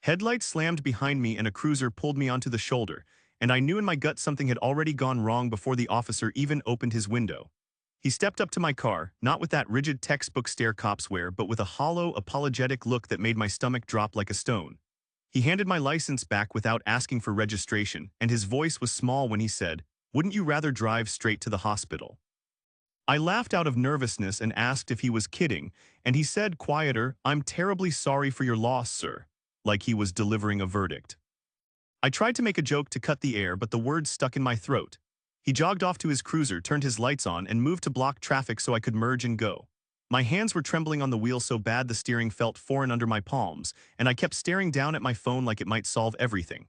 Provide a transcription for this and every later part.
Headlights slammed behind me and a cruiser pulled me onto the shoulder, and I knew in my gut something had already gone wrong before the officer even opened his window. He stepped up to my car, not with that rigid textbook stare cops wear, but with a hollow, apologetic look that made my stomach drop like a stone. He handed my license back without asking for registration, and his voice was small when he said, "Wouldn't you rather drive straight to the hospital?" I laughed out of nervousness and asked if he was kidding, and he said quieter, "I'm terribly sorry for your loss, sir," like he was delivering a verdict. I tried to make a joke to cut the air, but the words stuck in my throat. He jogged off to his cruiser, turned his lights on, and moved to block traffic so I could merge and go. My hands were trembling on the wheel so bad the steering felt foreign under my palms, and I kept staring down at my phone like it might solve everything.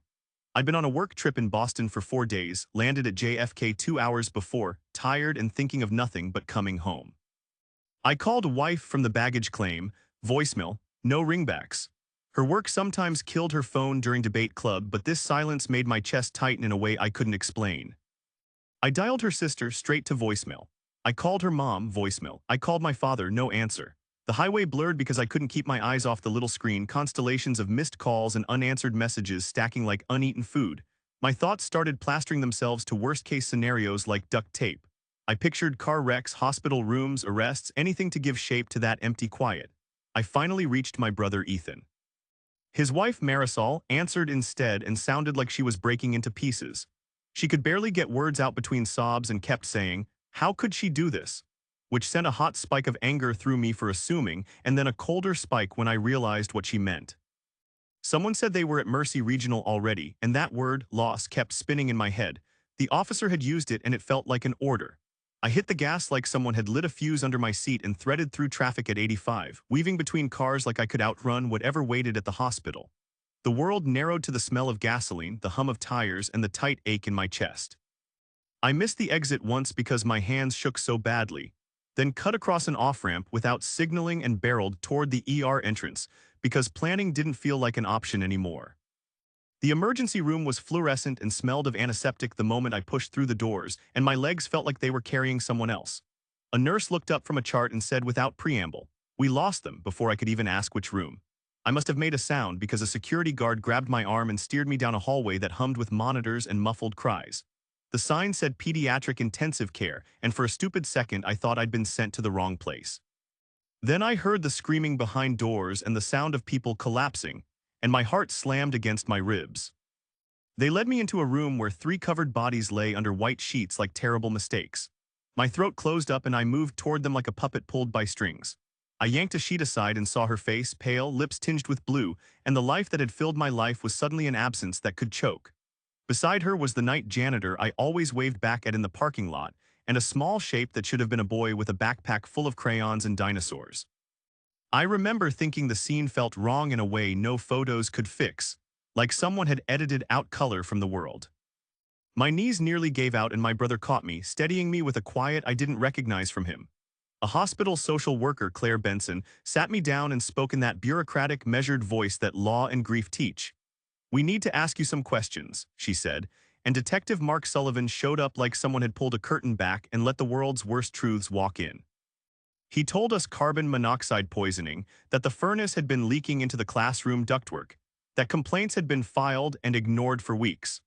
I'd been on a work trip in Boston for 4 days, landed at JFK 2 hours before, tired and thinking of nothing but coming home. I called wife from the baggage claim, voicemail, no ringbacks. Her work sometimes killed her phone during debate club, but this silence made my chest tighten in a way I couldn't explain. I dialed her sister straight to voicemail. I called her mom, voicemail. I called my father, no answer. The highway blurred because I couldn't keep my eyes off the little screen, constellations of missed calls and unanswered messages stacking like uneaten food. My thoughts started plastering themselves to worst-case scenarios like duct tape. I pictured car wrecks, hospital rooms, arrests, anything to give shape to that empty quiet. I finally reached my brother Ethan. His wife Marisol answered instead and sounded like she was breaking into pieces. She could barely get words out between sobs and kept saying, "How could she do this?" Which sent a hot spike of anger through me for assuming, and then a colder spike when I realized what she meant. Someone said they were at Mercy Regional already, and that word, loss, kept spinning in my head. The officer had used it and it felt like an order. I hit the gas like someone had lit a fuse under my seat and threaded through traffic at 85, weaving between cars like I could outrun whatever waited at the hospital. The world narrowed to the smell of gasoline, the hum of tires, and the tight ache in my chest. I missed the exit once because my hands shook so badly, then cut across an off-ramp without signaling and barreled toward the ER entrance because planning didn't feel like an option anymore. The emergency room was fluorescent and smelled of antiseptic the moment I pushed through the doors, and my legs felt like they were carrying someone else. A nurse looked up from a chart and said without preamble, "We lost them," before I could even ask which room. I must have made a sound because a security guard grabbed my arm and steered me down a hallway that hummed with monitors and muffled cries. The sign said pediatric intensive care, and for a stupid second I thought I'd been sent to the wrong place. Then I heard the screaming behind doors and the sound of people collapsing, and my heart slammed against my ribs. They led me into a room where 3 covered bodies lay under white sheets like terrible mistakes. My throat closed up and I moved toward them like a puppet pulled by strings. I yanked a sheet aside and saw her face, pale, lips tinged with blue, and the life that had filled my life was suddenly an absence that could choke. Beside her was the night janitor I always waved back at in the parking lot, and a small shape that should have been a boy with a backpack full of crayons and dinosaurs. I remember thinking the scene felt wrong in a way no photos could fix, like someone had edited out color from the world. My knees nearly gave out and my brother caught me, steadying me with a quiet I didn't recognize from him. A hospital social worker, Claire Benson, sat me down and spoke in that bureaucratic, measured voice that law and grief teach. "We need to ask you some questions," she said, and Detective Mark Sullivan showed up like someone had pulled a curtain back and let the world's worst truths walk in. He told us carbon monoxide poisoning, that the furnace had been leaking into the classroom ductwork, that complaints had been filed and ignored for weeks.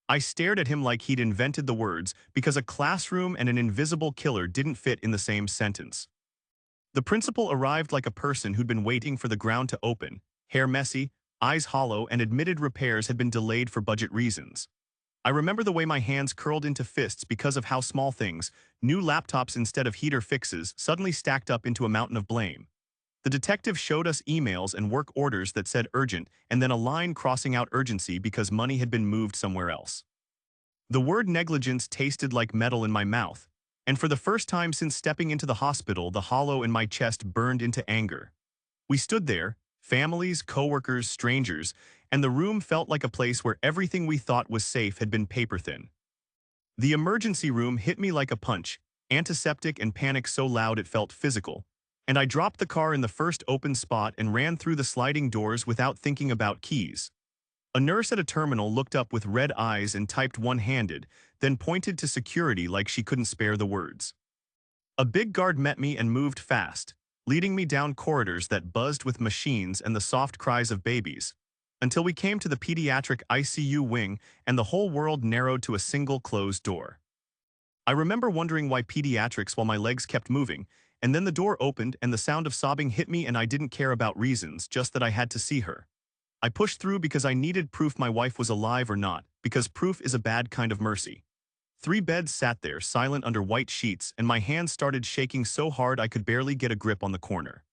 I stared at him like he'd invented the words because a classroom and an invisible killer didn't fit in the same sentence. The principal arrived like a person who'd been waiting for the ground to open, hair messy, eyes hollow, and admitted repairs had been delayed for budget reasons. I remember the way my hands curled into fists because of how small things, new laptops instead of heater fixes, suddenly stacked up into a mountain of blame. The detective showed us emails and work orders that said urgent and then a line crossing out urgency because money had been moved somewhere else. The word negligence tasted like metal in my mouth, and for the first time since stepping into the hospital, the hollow in my chest burned into anger. We stood there, families, coworkers, strangers, and the room felt like a place where everything we thought was safe had been paper thin. The emergency room hit me like a punch, antiseptic and panic so loud it felt physical, and I dropped the car in the first open spot and ran through the sliding doors without thinking about keys. A nurse at a terminal looked up with red eyes and typed one-handed, then pointed to security like she couldn't spare the words. A big guard met me and moved fast, leading me down corridors that buzzed with machines and the soft cries of babies. until we came to the pediatric ICU wing and the whole world narrowed to a single closed door. I remember wondering why pediatrics while my legs kept moving, and then the door opened and the sound of sobbing hit me and I didn't care about reasons, just that I had to see her. I pushed through because I needed proof my wife was alive or not, because proof is a bad kind of mercy. 3 beds sat there, silent under white sheets, and my hands started shaking so hard I could barely get a grip on the corner.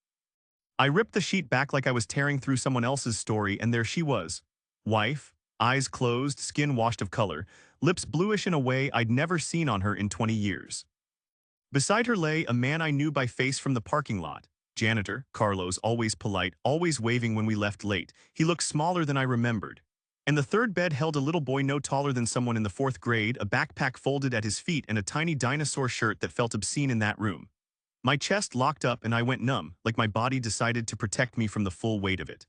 I ripped the sheet back like I was tearing through someone else's story, and there she was. Wife, eyes closed, skin washed of color, lips bluish in a way I'd never seen on her in 20 years. Beside her lay a man I knew by face from the parking lot. Janitor, Carlos, always polite, always waving when we left late. He looked smaller than I remembered. And the third bed held a little boy no taller than someone in the 4th grade, a backpack folded at his feet and a tiny dinosaur shirt that felt obscene in that room. My chest locked up and I went numb, like my body decided to protect me from the full weight of it.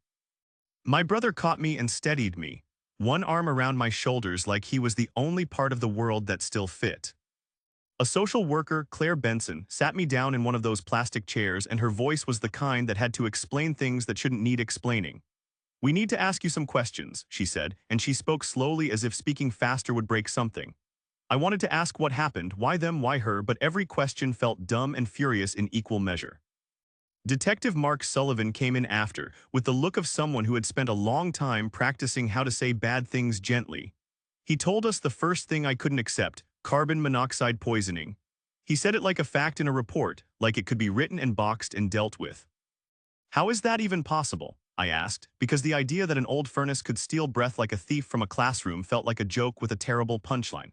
My brother caught me and steadied me, one arm around my shoulders like he was the only part of the world that still fit. A social worker, Claire Benson, sat me down in one of those plastic chairs, and her voice was the kind that had to explain things that shouldn't need explaining. "We need to ask you some questions," she said, and she spoke slowly as if speaking faster would break something. I wanted to ask what happened, why them, why her, but every question felt dumb and furious in equal measure. Detective Mark Sullivan came in after, with the look of someone who had spent a long time practicing how to say bad things gently. He told us the first thing I couldn't accept: carbon monoxide poisoning. He said it like a fact in a report, like it could be written and boxed and dealt with. "How is that even possible?" I asked, because the idea that an old furnace could steal breath like a thief from a classroom felt like a joke with a terrible punchline.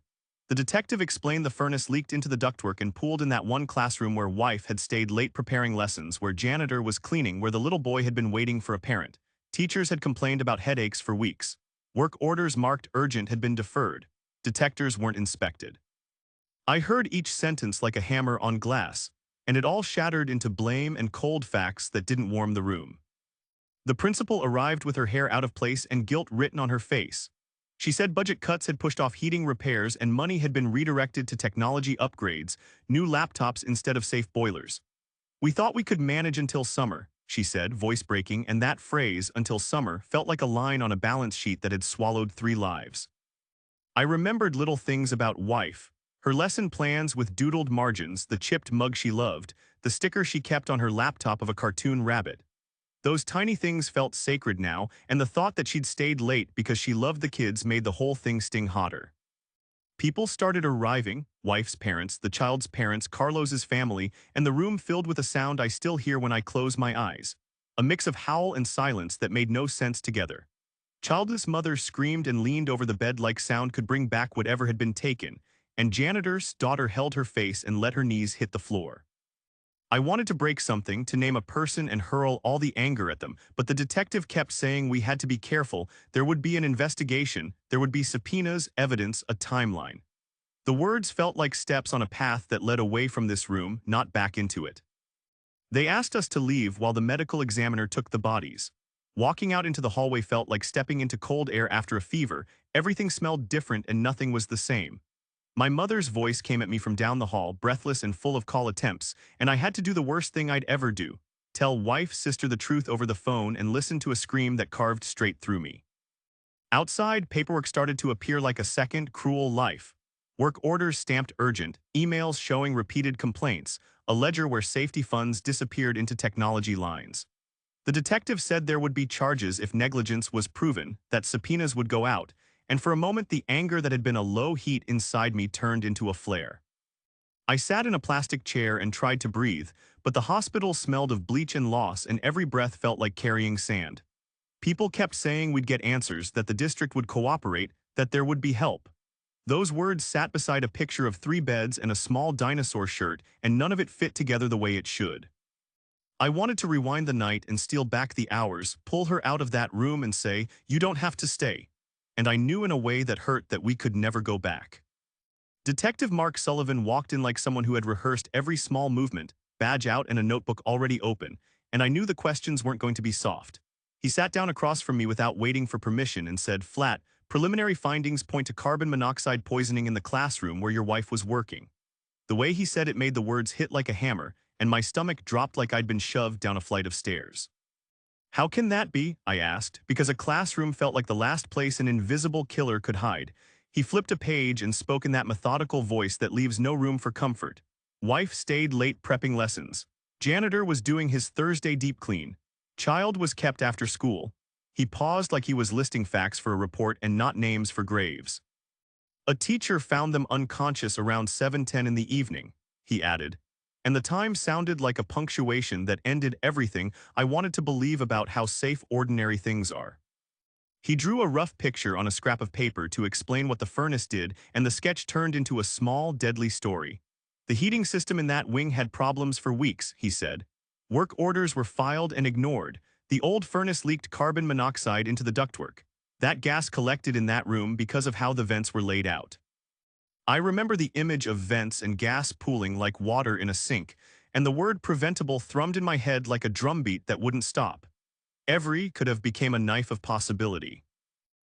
The detective explained the furnace leaked into the ductwork and pooled in that one classroom where wife had stayed late preparing lessons, where janitor was cleaning, where the little boy had been waiting for a parent. Teachers had complained about headaches for weeks. Work orders marked urgent had been deferred. Detectors weren't inspected. I heard each sentence like a hammer on glass, and it all shattered into blame and cold facts that didn't warm the room. The principal arrived with her hair out of place and guilt written on her face. She said budget cuts had pushed off heating repairs and money had been redirected to technology upgrades, new laptops instead of safe boilers. "We thought we could manage until summer," she said, voice breaking, and that phrase, "until summer," felt like a line on a balance sheet that had swallowed 3 lives. I remembered little things about wife, her lesson plans with doodled margins, the chipped mug she loved, the sticker she kept on her laptop of a cartoon rabbit. Those tiny things felt sacred now, and the thought that she'd stayed late because she loved the kids made the whole thing sting hotter. People started arriving: wife's parents, the child's parents, Carlos's family, and the room filled with a sound I still hear when I close my eyes. A mix of howl and silence that made no sense together. Childless mother screamed and leaned over the bed like sound could bring back whatever had been taken, and janitor's daughter held her face and let her knees hit the floor. I wanted to break something, to name a person and hurl all the anger at them, but the detective kept saying we had to be careful, there would be an investigation, there would be subpoenas, evidence, a timeline. The words felt like steps on a path that led away from this room, not back into it. They asked us to leave while the medical examiner took the bodies. Walking out into the hallway felt like stepping into cold air after a fever. Everything smelled different and nothing was the same. My mother's voice came at me from down the hall, breathless and full of call attempts, and I had to do the worst thing I'd ever do: tell wife, sister the truth over the phone and listen to a scream that carved straight through me. Outside, paperwork started to appear like a second, cruel life. Work orders stamped urgent, emails showing repeated complaints, a ledger where safety funds disappeared into technology lines. The detective said there would be charges if negligence was proven, that subpoenas would go out, and for a moment the anger that had been a low heat inside me turned into a flare. I sat in a plastic chair and tried to breathe, but the hospital smelled of bleach and loss, and every breath felt like carrying sand. People kept saying we'd get answers, that the district would cooperate, that there would be help. Those words sat beside a picture of 3 beds and a small dinosaur shirt, and none of it fit together the way it should. I wanted to rewind the night and steal back the hours, pull her out of that room and say, "You don't have to stay." And I knew in a way that hurt that we could never go back. Detective Mark Sullivan walked in like someone who had rehearsed every small movement, badge out and a notebook already open, and I knew the questions weren't going to be soft. He sat down across from me without waiting for permission and said flat, "Preliminary findings point to carbon monoxide poisoning in the classroom where your wife was working." The way he said it made the words hit like a hammer, and my stomach dropped like I'd been shoved down a flight of stairs. How can that be? I asked, because a classroom felt like the last place an invisible killer could hide. He flipped a page and spoke in that methodical voice that leaves no room for comfort. Wife stayed late prepping lessons. Janitor was doing his Thursday deep clean. Child was kept after school. He paused like he was listing facts for a report and not names for graves. A teacher found them unconscious around 7:10 in the evening, he added. And the time sounded like a punctuation that ended everything I wanted to believe about how safe ordinary things are. He drew a rough picture on a scrap of paper to explain what the furnace did, and the sketch turned into a small, deadly story. The heating system in that wing had problems for weeks, he said. Work orders were filed and ignored. The old furnace leaked carbon monoxide into the ductwork. That gas collected in that room because of how the vents were laid out. I remember the image of vents and gas pooling like water in a sink, and the word preventable thrummed in my head like a drumbeat that wouldn't stop. Every could have become a knife of possibility.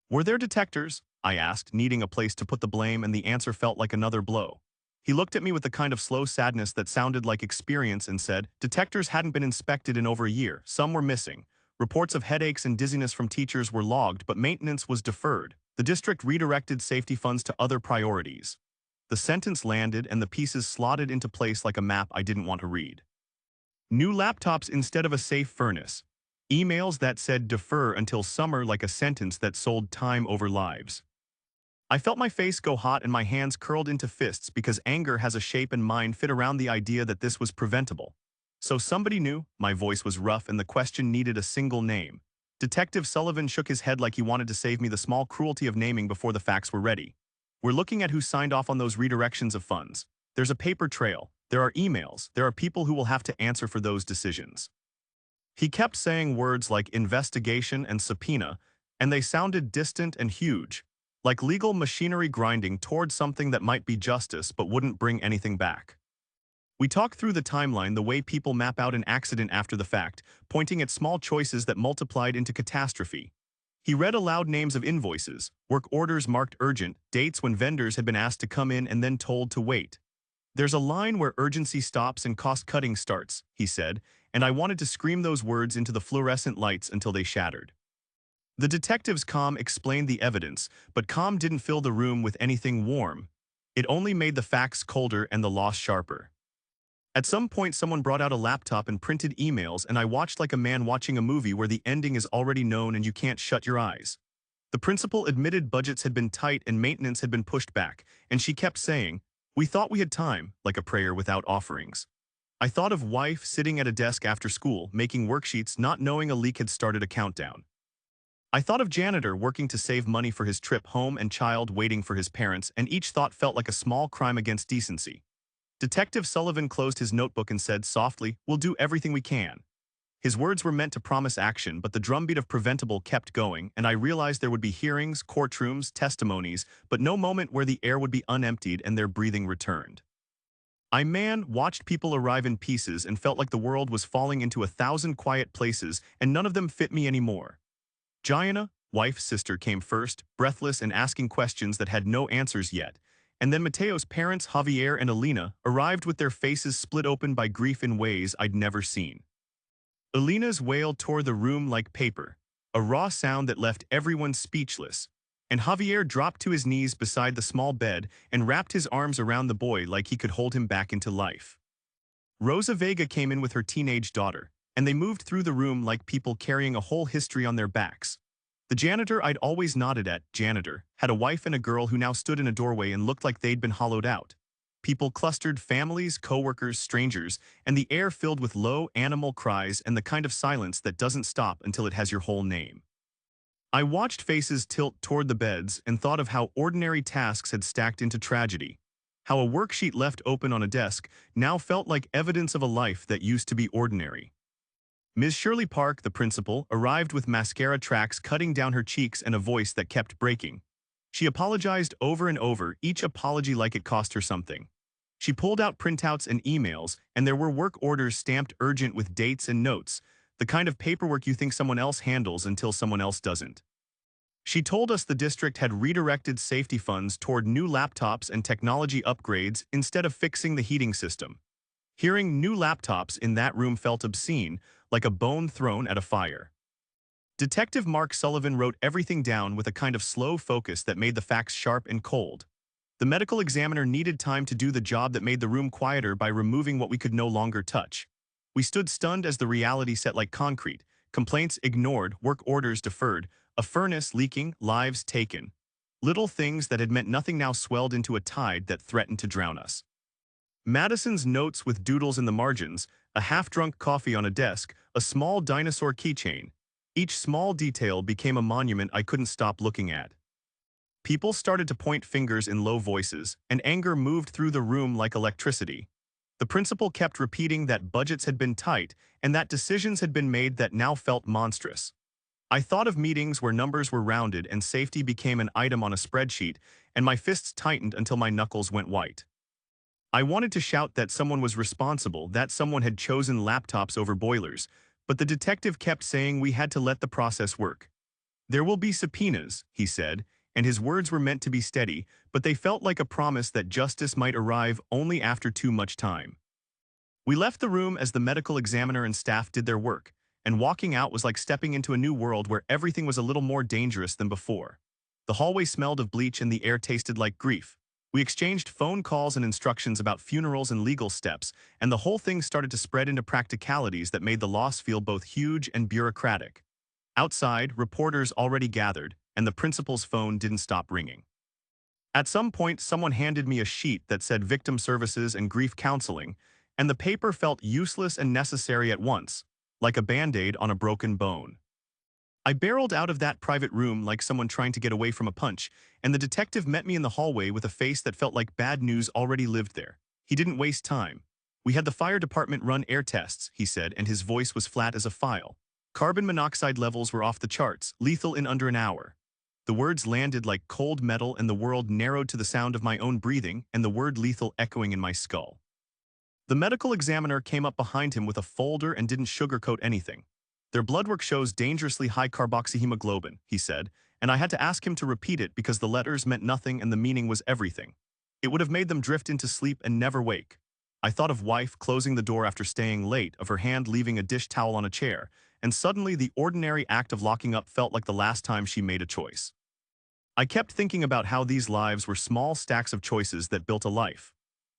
Were there detectors? I asked, needing a place to put the blame, and the answer felt like another blow. He looked at me with the kind of slow sadness that sounded like experience and said, detectors hadn't been inspected in over a year. Some were missing. Reports of headaches and dizziness from teachers were logged, but maintenance was deferred. The district redirected safety funds to other priorities. The sentence landed and the pieces slotted into place like a map I didn't want to read. New laptops instead of a safe furnace. Emails that said defer until summer like a sentence that sold time over lives. I felt my face go hot and my hands curled into fists because anger has a shape and mine fit around the idea that this was preventable. So somebody knew. My voice was rough and the question needed a single name. Detective Sullivan shook his head like he wanted to save me the small cruelty of naming before the facts were ready. We're looking at who signed off on those redirections of funds. There's a paper trail. There are emails. There are people who will have to answer for those decisions. He kept saying words like investigation and subpoena, and they sounded distant and huge, like legal machinery grinding toward something that might be justice but wouldn't bring anything back. We talked through the timeline the way people map out an accident after the fact, pointing at small choices that multiplied into catastrophe. He read aloud names of invoices, work orders marked urgent, dates when vendors had been asked to come in and then told to wait. There's a line where urgency stops and cost-cutting starts, he said, and I wanted to scream those words into the fluorescent lights until they shattered. The detective's calm explained the evidence, but calm didn't fill the room with anything warm. It only made the facts colder and the loss sharper. At some point, someone brought out a laptop and printed emails, and I watched like a man watching a movie where the ending is already known and you can't shut your eyes. The principal admitted budgets had been tight and maintenance had been pushed back, and she kept saying, "We thought we had time," like a prayer without offerings. I thought of wife sitting at a desk after school, making worksheets, not knowing a leak had started a countdown. I thought of janitor working to save money for his trip home and child waiting for his parents, and each thought felt like a small crime against decency. Detective Sullivan closed his notebook and said softly, "We'll do everything we can." His words were meant to promise action, but the drumbeat of preventable kept going, and I realized there would be hearings, courtrooms, testimonies, but no moment where the air would be unemptied and their breathing returned. Watched people arrive in pieces and felt like the world was falling into 1,000 quiet places, and none of them fit me anymore. Gianna, wife's sister, came first, breathless and asking questions that had no answers yet. And then Mateo's parents, Javier and Alina, arrived with their faces split open by grief in ways I'd never seen. Alina's wail tore the room like paper, a raw sound that left everyone speechless. And Javier dropped to his knees beside the small bed and wrapped his arms around the boy like he could hold him back into life. Rosa Vega came in with her teenage daughter, and they moved through the room like people carrying a whole history on their backs. The janitor I'd always nodded at, janitor, had a wife and a girl who now stood in a doorway and looked like they'd been hollowed out. People clustered, families, co-workers, strangers, and the air filled with low animal cries and the kind of silence that doesn't stop until it has your whole name. I watched faces tilt toward the beds and thought of how ordinary tasks had stacked into tragedy. How a worksheet left open on a desk now felt like evidence of a life that used to be ordinary. Ms. Shirley Park, the principal, arrived with mascara tracks cutting down her cheeks and a voice that kept breaking. She apologized over and over, each apology like it cost her something. She pulled out printouts and emails, and there were work orders stamped urgent with dates and notes, the kind of paperwork you think someone else handles until someone else doesn't. She told us the district had redirected safety funds toward new laptops and technology upgrades instead of fixing the heating system. Hearing new laptops in that room felt obscene, like a bone thrown at a fire. Detective Mark Sullivan wrote everything down with a kind of slow focus that made the facts sharp and cold. The medical examiner needed time to do the job that made the room quieter by removing what we could no longer touch. We stood stunned as the reality set like concrete, complaints ignored, work orders deferred, a furnace leaking, lives taken. Little things that had meant nothing now swelled into a tide that threatened to drown us. Madison's notes with doodles in the margins, a half-drunk coffee on a desk, a small dinosaur keychain. Each small detail became a monument I couldn't stop looking at. People started to point fingers in low voices, and anger moved through the room like electricity. The principal kept repeating that budgets had been tight and that decisions had been made that now felt monstrous. I thought of meetings where numbers were rounded and safety became an item on a spreadsheet, and my fists tightened until my knuckles went white. I wanted to shout that someone was responsible, that someone had chosen laptops over boilers, but the detective kept saying we had to let the process work. "There will be subpoenas," he said, and his words were meant to be steady, but they felt like a promise that justice might arrive only after too much time. We left the room as the medical examiner and staff did their work, and walking out was like stepping into a new world where everything was a little more dangerous than before. The hallway smelled of bleach and the air tasted like grief. We exchanged phone calls and instructions about funerals and legal steps, and the whole thing started to spread into practicalities that made the loss feel both huge and bureaucratic. Outside, reporters already gathered, and the principal's phone didn't stop ringing. At some point, someone handed me a sheet that said victim services and grief counseling, and the paper felt useless and necessary at once, like a band-aid on a broken bone. I barreled out of that private room like someone trying to get away from a punch, and the detective met me in the hallway with a face that felt like bad news already lived there. He didn't waste time. "We had the fire department run air tests," he said, and his voice was flat as a file. "Carbon monoxide levels were off the charts, lethal in under an hour." The words landed like cold metal and the world narrowed to the sound of my own breathing and the word lethal echoing in my skull. The medical examiner came up behind him with a folder and didn't sugarcoat anything. "Their blood work shows dangerously high carboxyhemoglobin," he said, and I had to ask him to repeat it because the letters meant nothing and the meaning was everything. It would have made them drift into sleep and never wake. I thought of wife closing the door after staying late, of her hand leaving a dish towel on a chair, and suddenly the ordinary act of locking up felt like the last time she made a choice. I kept thinking about how these lives were small stacks of choices that built a life.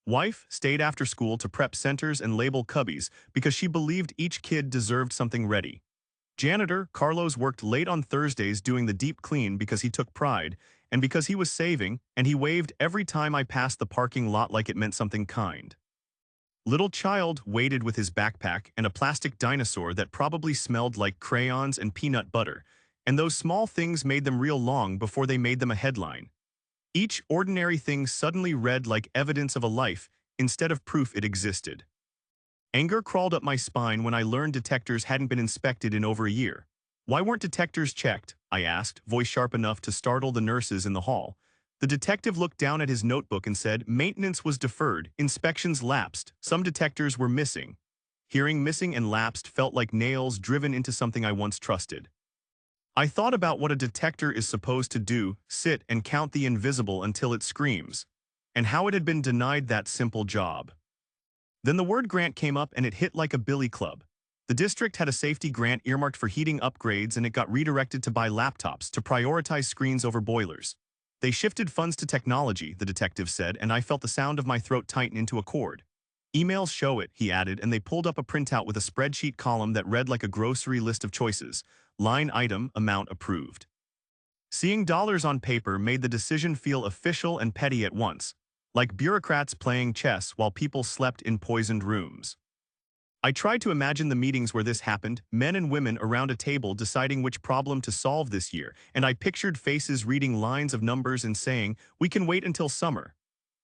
Wife stayed after school to prep centers and label cubbies because she believed each kid deserved something ready. Janitor Carlos worked late on Thursdays doing the deep clean because he took pride, and because he was saving, and he waved every time I passed the parking lot like it meant something kind. Little child waited with his backpack and a plastic dinosaur that probably smelled like crayons and peanut butter, and those small things made them real long before they made them a headline. Each ordinary thing suddenly read like evidence of a life instead of proof it existed. Anger crawled up my spine when I learned detectors hadn't been inspected in over a year. "Why weren't detectors checked?" I asked, voice sharp enough to startle the nurses in the hall. The detective looked down at his notebook and said, "Maintenance was deferred, inspections lapsed, some detectors were missing." Hearing missing and lapsed felt like nails driven into something I once trusted. I thought about what a detector is supposed to do, sit and count the invisible until it screams, and how it had been denied that simple job. Then the word grant came up and it hit like a billy club. The district had a safety grant earmarked for heating upgrades and it got redirected to buy laptops to prioritize screens over boilers. They shifted funds to technology, the detective said, and I felt the sound of my throat tighten into a cord. "Emails show it," he added, and they pulled up a printout with a spreadsheet column that read like a grocery list of choices. Line item, amount approved. Seeing dollars on paper made the decision feel official and petty at once, like bureaucrats playing chess while people slept in poisoned rooms. I tried to imagine the meetings where this happened, men and women around a table deciding which problem to solve this year, and I pictured faces reading lines of numbers and saying, "We can wait until summer."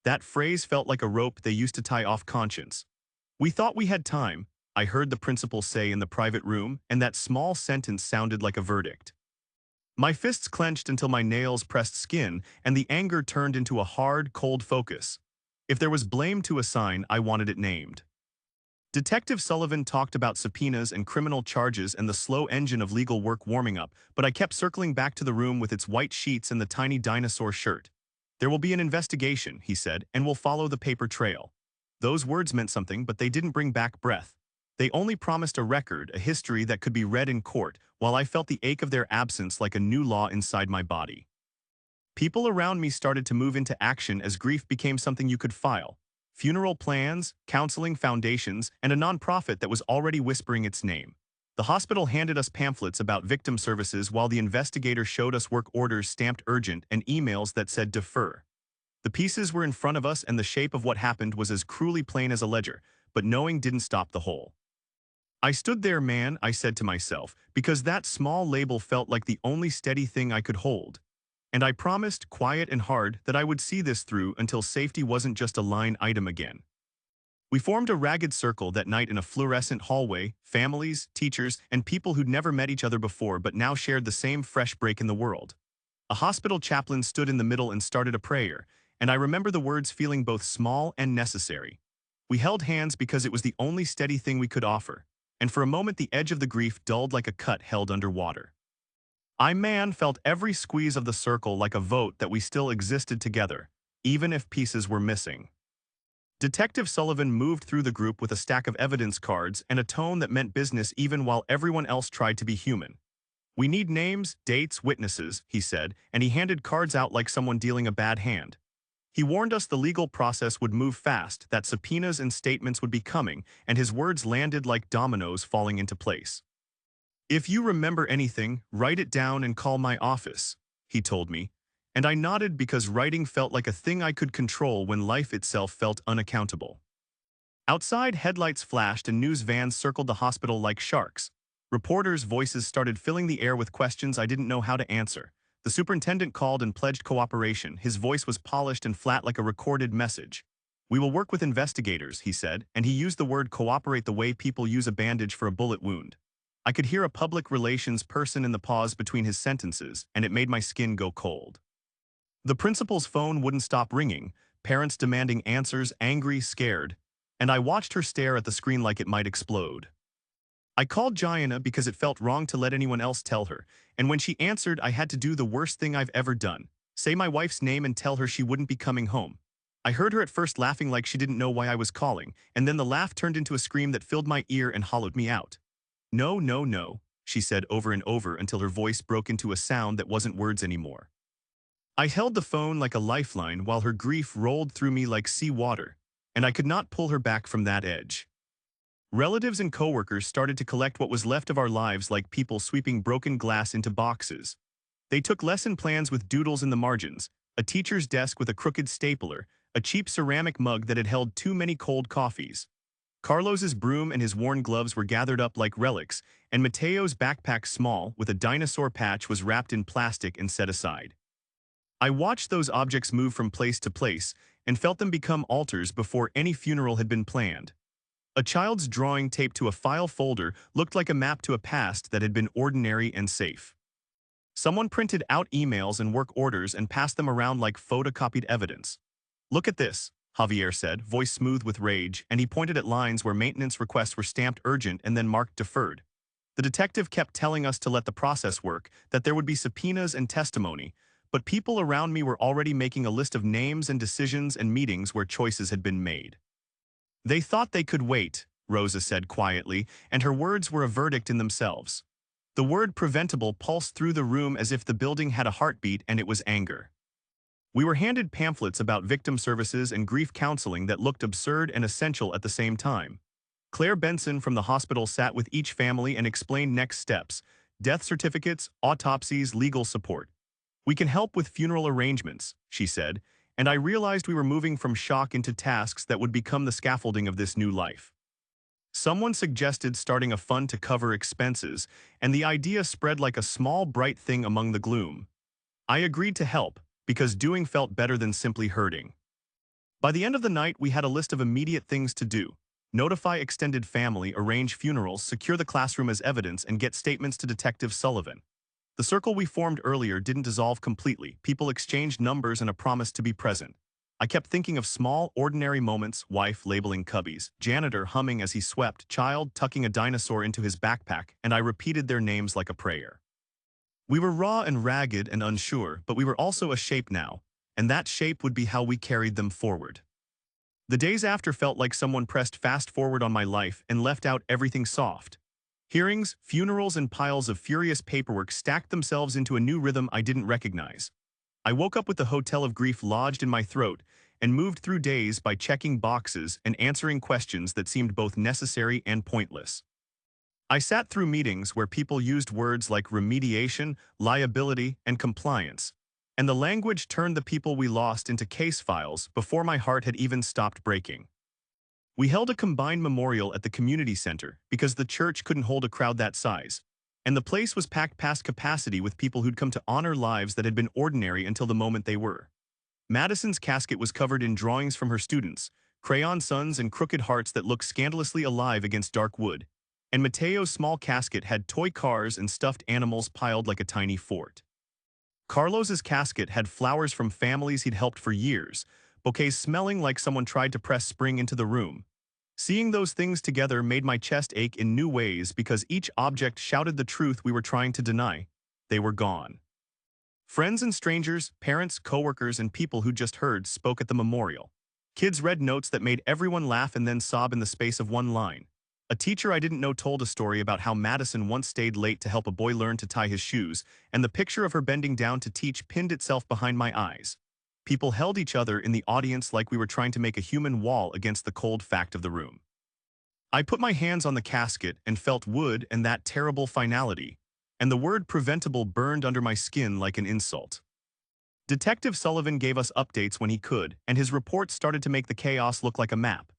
That phrase felt like a rope they used to tie off conscience. "We thought we had time," I heard the principal say in the private room, and that small sentence sounded like a verdict. My fists clenched until my nails pressed skin, and the anger turned into a hard, cold focus. If there was blame to assign, I wanted it named. Detective Sullivan talked about subpoenas and criminal charges and the slow engine of legal work warming up, but I kept circling back to the room with its white sheets and the tiny dinosaur shirt. "There will be an investigation," he said, "and we'll follow the paper trail." Those words meant something, but they didn't bring back breath. They only promised a record, a history that could be read in court, while I felt the ache of their absence like a new law inside my body. People around me started to move into action as grief became something you could file. Funeral plans, counseling foundations, and a nonprofit that was already whispering its name. The hospital handed us pamphlets about victim services while the investigator showed us work orders stamped urgent and emails that said defer. The pieces were in front of us and the shape of what happened was as cruelly plain as a ledger, but knowing didn't stop the whole. I stood there, man, I said to myself, because that small label felt like the only steady thing I could hold. And I promised, quiet and hard, that I would see this through until safety wasn't just a line item again. We formed a ragged circle that night in a fluorescent hallway, families, teachers, and people who'd never met each other before but now shared the same fresh break in the world. A hospital chaplain stood in the middle and started a prayer, and I remember the words feeling both small and necessary. We held hands because it was the only steady thing we could offer, and for a moment the edge of the grief dulled like a cut held under water. Felt every squeeze of the circle like a vote that we still existed together, even if pieces were missing. Detective Sullivan moved through the group with a stack of evidence cards and a tone that meant business even while everyone else tried to be human. "We need names, dates, witnesses," he said, and he handed cards out like someone dealing a bad hand. He warned us the legal process would move fast, that subpoenas and statements would be coming, and his words landed like dominoes falling into place. "If you remember anything, write it down and call my office," he told me, and I nodded because writing felt like a thing I could control when life itself felt unaccountable. Outside, headlights flashed and news vans circled the hospital like sharks. Reporters' voices started filling the air with questions I didn't know how to answer. The superintendent called and pledged cooperation. His voice was polished and flat like a recorded message. "We will work with investigators," he said, and he used the word cooperate the way people use a bandage for a bullet wound. I could hear a public relations person in the pause between his sentences, and it made my skin go cold. The principal's phone wouldn't stop ringing, parents demanding answers, angry, scared, and I watched her stare at the screen like it might explode. I called Jayana because it felt wrong to let anyone else tell her, and when she answered, I had to do the worst thing I've ever done: say my wife's name and tell her she wouldn't be coming home. I heard her at first laughing like she didn't know why I was calling, and then the laugh turned into a scream that filled my ear and hollowed me out. "No, no, no," she said over and over until her voice broke into a sound that wasn't words anymore. I held the phone like a lifeline while her grief rolled through me like seawater, and I could not pull her back from that edge. Relatives and coworkers started to collect what was left of our lives like people sweeping broken glass into boxes. They took lesson plans with doodles in the margins, a teacher's desk with a crooked stapler, a cheap ceramic mug that had held too many cold coffees. Carlos's broom and his worn gloves were gathered up like relics, and Mateo's backpack, small, with a dinosaur patch, was wrapped in plastic and set aside. I watched those objects move from place to place and felt them become altars before any funeral had been planned. A child's drawing taped to a file folder looked like a map to a past that had been ordinary and safe. Someone printed out emails and work orders and passed them around like photocopied evidence. "Look at this," Javier said, voice smooth with rage, and he pointed at lines where maintenance requests were stamped urgent and then marked deferred. The detective kept telling us to let the process work, that there would be subpoenas and testimony, but people around me were already making a list of names and decisions and meetings where choices had been made. "They thought they could wait," Rosa said quietly, and her words were a verdict in themselves. The word preventable pulsed through the room as if the building had a heartbeat, and it was anger. We were handed pamphlets about victim services and grief counseling that looked absurd and essential at the same time. Claire Benson from the hospital sat with each family and explained next steps: death certificates, autopsies, legal support. "We can help with funeral arrangements," she said, and I realized we were moving from shock into tasks that would become the scaffolding of this new life. Someone suggested starting a fund to cover expenses, and the idea spread like a small, bright thing among the gloom. I agreed to help, because doing felt better than simply hurting. By the end of the night, we had a list of immediate things to do: notify extended family, arrange funerals, secure the classroom as evidence, and get statements to Detective Sullivan. The circle we formed earlier didn't dissolve completely. People exchanged numbers and a promise to be present. I kept thinking of small, ordinary moments: wife labeling cubbies, janitor humming as he swept, child tucking a dinosaur into his backpack, and I repeated their names like a prayer. We were raw and ragged and unsure, but we were also a shape now, and that shape would be how we carried them forward. The days after felt like someone pressed fast forward on my life and left out everything soft. Hearings, funerals, and piles of furious paperwork stacked themselves into a new rhythm I didn't recognize. I woke up with the hotel of grief lodged in my throat and moved through days by checking boxes and answering questions that seemed both necessary and pointless. I sat through meetings where people used words like remediation, liability, and compliance, and the language turned the people we lost into case files before my heart had even stopped breaking. We held a combined memorial at the community center because the church couldn't hold a crowd that size, and the place was packed past capacity with people who'd come to honor lives that had been ordinary until the moment they were. Madison's casket was covered in drawings from her students, crayon suns and crooked hearts that looked scandalously alive against dark wood, and Mateo's small casket had toy cars and stuffed animals piled like a tiny fort. Carlos's casket had flowers from families he'd helped for years, bouquets smelling like someone tried to press spring into the room. Seeing those things together made my chest ache in new ways because each object shouted the truth we were trying to deny. They were gone. Friends and strangers, parents, coworkers, and people who'd just heard spoke at the memorial. Kids read notes that made everyone laugh and then sob in the space of one line. A teacher I didn't know told a story about how Madison once stayed late to help a boy learn to tie his shoes, and the picture of her bending down to teach pinned itself behind my eyes. People held each other in the audience like we were trying to make a human wall against the cold fact of the room. I put my hands on the casket and felt wood and that terrible finality, and the word preventable burned under my skin like an insult. Detective Sullivan gave us updates when he could, and his reports started to make the chaos look like a map.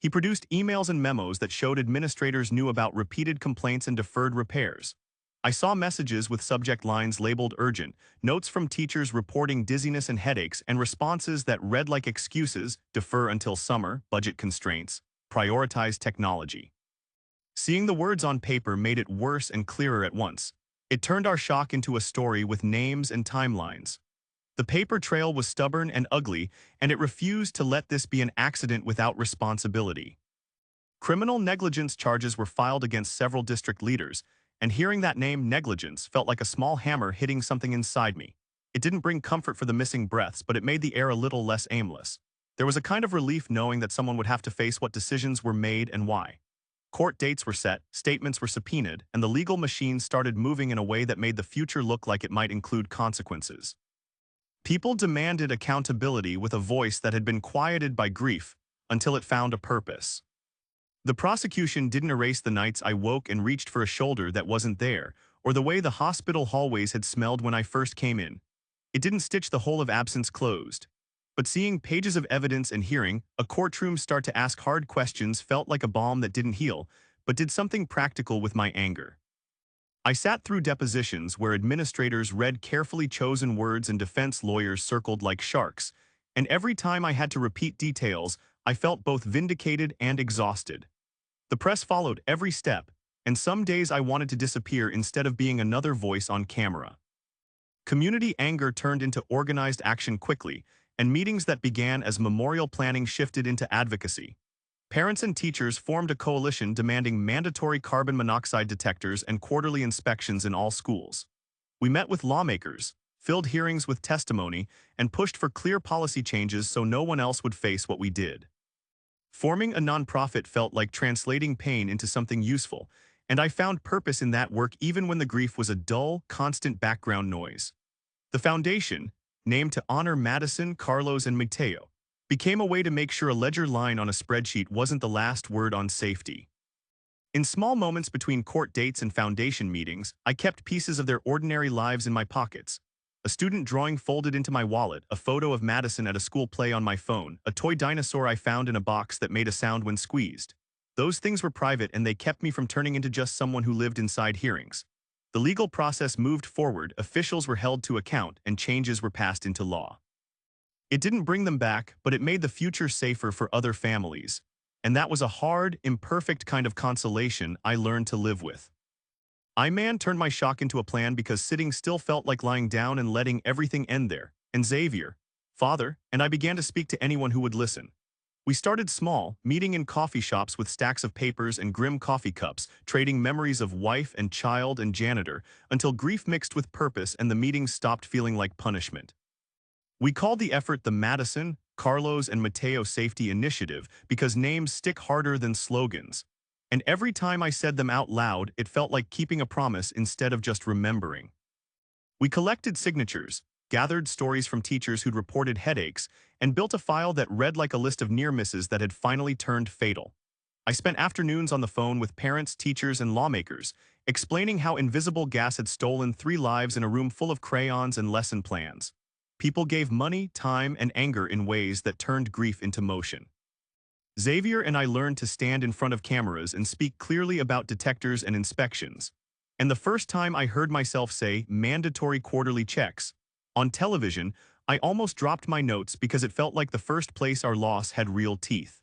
He produced emails and memos that showed administrators knew about repeated complaints and deferred repairs. I saw messages with subject lines labeled urgent, notes from teachers reporting dizziness and headaches, and responses that read like excuses, defer until summer, budget constraints, prioritize technology. Seeing the words on paper made it worse and clearer at once. It turned our shock into a story with names and timelines. The paper trail was stubborn and ugly, and it refused to let this be an accident without responsibility. Criminal negligence charges were filed against several district leaders, and hearing that name, negligence, felt like a small hammer hitting something inside me. It didn't bring comfort for the missing breaths, but it made the air a little less aimless. There was a kind of relief knowing that someone would have to face what decisions were made and why. Court dates were set, statements were subpoenaed, and the legal machine started moving in a way that made the future look like it might include consequences. People demanded accountability with a voice that had been quieted by grief until it found a purpose. The prosecution didn't erase the nights I woke and reached for a shoulder that wasn't there, or the way the hospital hallways had smelled when I first came in. It didn't stitch the hole of absence closed. But seeing pages of evidence and hearing a courtroom start to ask hard questions felt like a balm that didn't heal, but did something practical with my anger. I sat through depositions where administrators read carefully chosen words and defense lawyers circled like sharks, and every time I had to repeat details, I felt both vindicated and exhausted. The press followed every step, and some days I wanted to disappear instead of being another voice on camera. Community anger turned into organized action quickly, and meetings that began as memorial planning shifted into advocacy. Parents and teachers formed a coalition demanding mandatory carbon monoxide detectors and quarterly inspections in all schools. We met with lawmakers, filled hearings with testimony, and pushed for clear policy changes so no one else would face what we did. Forming a nonprofit felt like translating pain into something useful, and I found purpose in that work even when the grief was a dull, constant background noise. The foundation, named to honor Madison, Carlos, and Mateo, became a way to make sure a ledger line on a spreadsheet wasn't the last word on safety. In small moments between court dates and foundation meetings, I kept pieces of their ordinary lives in my pockets. A student drawing folded into my wallet, a photo of Madison at a school play on my phone, a toy dinosaur I found in a box that made a sound when squeezed. Those things were private and they kept me from turning into just someone who lived inside hearings. The legal process moved forward, officials were held to account, and changes were passed into law. It didn't bring them back, but it made the future safer for other families. And that was a hard, imperfect kind of consolation I learned to live with. I turned my shock into a plan because sitting still felt like lying down and letting everything end there. And Xavier, father, and I began to speak to anyone who would listen. We started small, meeting in coffee shops with stacks of papers and grim coffee cups, trading memories of wife and child and janitor, until grief mixed with purpose and the meetings stopped feeling like punishment. We called the effort the Madison, Carlos and Mateo Safety Initiative because names stick harder than slogans. And every time I said them out loud, it felt like keeping a promise instead of just remembering. We collected signatures, gathered stories from teachers who'd reported headaches, and built a file that read like a list of near misses that had finally turned fatal. I spent afternoons on the phone with parents, teachers, and lawmakers, explaining how invisible gas had stolen 3 lives in a room full of crayons and lesson plans. People gave money, time, and anger in ways that turned grief into motion. Xavier and I learned to stand in front of cameras and speak clearly about detectors and inspections. And the first time I heard myself say mandatory quarterly checks on television, I almost dropped my notes because it felt like the first place our loss had real teeth.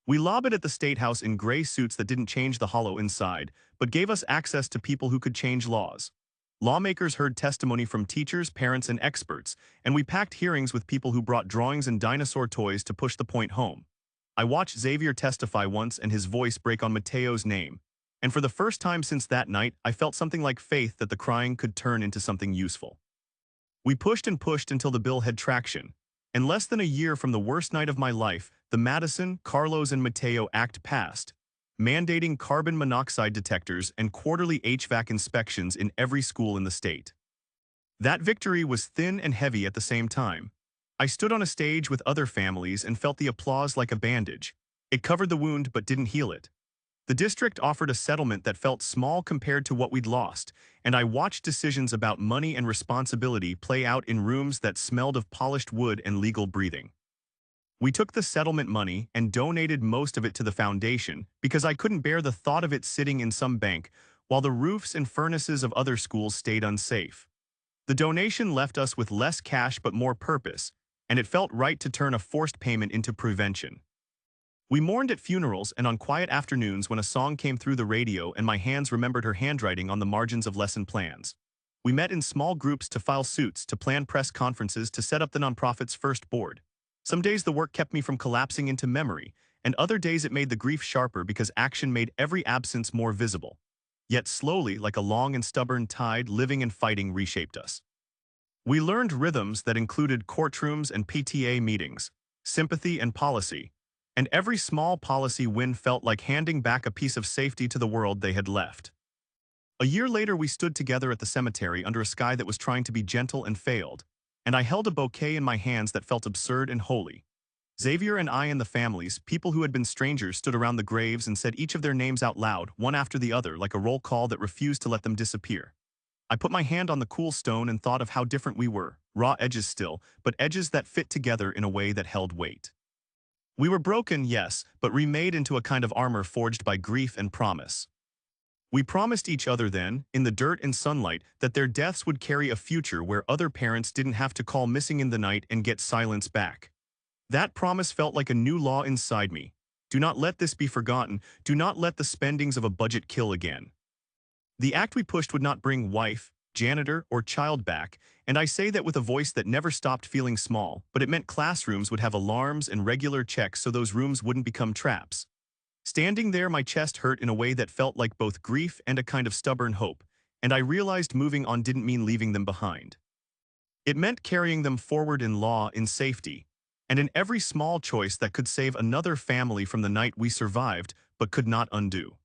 We lobbied at the State House in gray suits that didn't change the hollow inside, but gave us access to people who could change laws. Lawmakers heard testimony from teachers, parents, and experts, and we packed hearings with people who brought drawings and dinosaur toys to push the point home. I watched Xavier testify once and his voice break on Mateo's name, and for the first time since that night, I felt something like faith that the crying could turn into something useful. We pushed and pushed until the bill had traction. And less than a year from the worst night of my life, the Madison, Carlos, and Mateo Act passed, mandating carbon monoxide detectors and quarterly HVAC inspections in every school in the state. That victory was thin and heavy at the same time. I stood on a stage with other families and felt the applause like a bandage. It covered the wound but didn't heal it. The district offered a settlement that felt small compared to what we'd lost, and I watched decisions about money and responsibility play out in rooms that smelled of polished wood and legal breathing. We took the settlement money and donated most of it to the foundation because I couldn't bear the thought of it sitting in some bank while the roofs and furnaces of other schools stayed unsafe. The donation left us with less cash but more purpose, and it felt right to turn a forced payment into prevention. We mourned at funerals and on quiet afternoons when a song came through the radio and my hands remembered her handwriting on the margins of lesson plans. We met in small groups to file suits, to plan press conferences, to set up the nonprofit's first board. Some days the work kept me from collapsing into memory, and other days it made the grief sharper because action made every absence more visible. Yet slowly, like a long and stubborn tide, living and fighting reshaped us. We learned rhythms that included courtrooms and PTA meetings, sympathy and policy, and every small policy win felt like handing back a piece of safety to the world they had left. A year later, we stood together at the cemetery under a sky that was trying to be gentle and failed, and I held a bouquet in my hands that felt absurd and holy. Xavier and I and the families, people who had been strangers, stood around the graves and said each of their names out loud, one after the other, like a roll call that refused to let them disappear. I put my hand on the cool stone and thought of how different we were, raw edges still, but edges that fit together in a way that held weight. We were broken, yes, but remade into a kind of armor forged by grief and promise. We promised each other then, in the dirt and sunlight, that their deaths would carry a future where other parents didn't have to call missing in the night and get silence back. That promise felt like a new law inside me. Do not let this be forgotten. Do not let the spendings of a budget kill again. The act we pushed would not bring wife, janitor, or child back, and I say that with a voice that never stopped feeling small, but it meant classrooms would have alarms and regular checks so those rooms wouldn't become traps. Standing there, my chest hurt in a way that felt like both grief and a kind of stubborn hope, and I realized moving on didn't mean leaving them behind. It meant carrying them forward in law, in safety, and in every small choice that could save another family from the night we survived but could not undo.